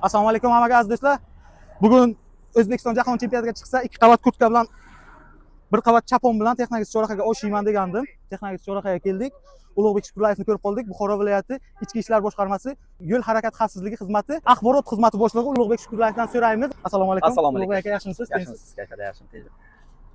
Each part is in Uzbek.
Assalomu alaykum hammaga aziz do'stlar. Bugun O'zbekiston jahon chempionatiga chiqsa, 2 qavat kurtka bilan 1 qavat chapon bilan Texnogas Chorrahaga o'shiyman degandim. Texnogas Chorrahaga keldik. Ulug'bek Shukurlayevni ko'rib qoldik. Buxoro viloyati Ichki ishlar boshqarmasi yo'l harakati xavfsizligi xizmati axborot xizmati boshlig'i Ulug'bek Shukurlayevdan so'raymiz. Assalomu alaykum. Assalomu alaykum. Ulug'bek aka, yaxshimisiz? Yaxshimisiz, kayfiyat yaxshimi?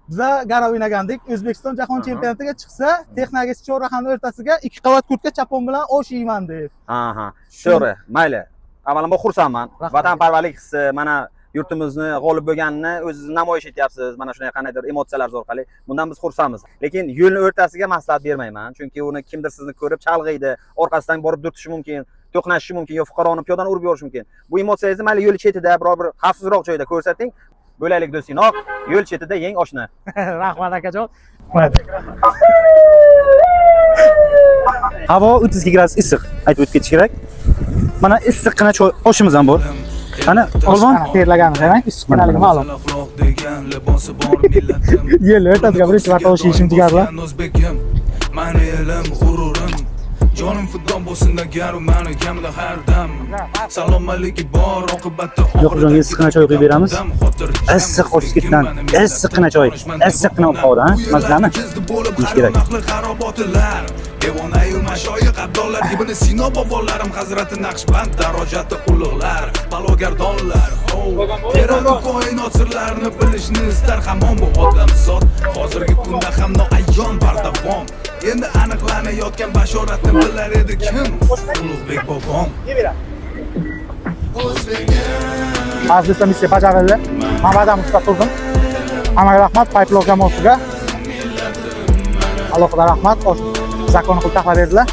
Biza gara o'ynagandik. O'zbekiston jahon chempionatiga chiqsa, Texnogas Chorrahani o'rtasiga 2 qavat kurtka chapon bilan o'shiyman deb. Ha, to'g'ri. Mayli. Avvalambor xursandman. Vatanparvarlik hissi, mana yurtimizni g'olib bo'lganini o'zingiz namoyish etyapsiz. Mana shunday qandaydir emotsiyalar orqali. Bundan biz xursandmiz. Lekin yo'lni o'rtasiga maslahat bermayman, chunki uni kimdir sizni ko'rib chalg'iydi, orqasidan borib durtishi mumkin, to'qnashishi mumkin, yo fuqaroni piyodani urib yuborishi mumkin. Bu emotsiyangizni mayli yo'l chetida, biror bir xavfsizroq joyda ko'rsating. Bo'laylik do'stinglar, yo'l chetida yeng oshna. Rahmat akajon. Havo 32 gradus issiq, aytib o'tib ketish kerak. Mana issiqqina oshimiz ham bor. Ana, olmon tayyorlaganmiz, demak, issiqqinaligi ma'lum. Yo'l o'rtasiga birinchi marta o'shiyishim jigarlar. Mani elim, g'ururim, jonim fidon bo'lsin garu mani kamda har dam. Salomaligi bor oqibatda yo'q, issiqqina choy quyib beramiz. Issiq oshlikdan, issiqqina choy, issiqqina qovda, ha? Mazlami? Ish kerak. Devonayu mashoyiq abdollar ibn Sino bobolarim Hazrati Naqshband darajati ulug'lar balogardonlar teraki koinot sirlarini bilishni istar hamon bu odamzod hozirgi kunda ham noayyon bardavom endi aniqlanayotgan bashoratni bilar edi kim Ulug'bek bobom Aziz do'stlar, missiya bajarildi. Men va'dam ustida turdim. Hammaga rahmat, Payplov jamoasiga. Alohida rahmat. Zakon qilib taxlab berdilar.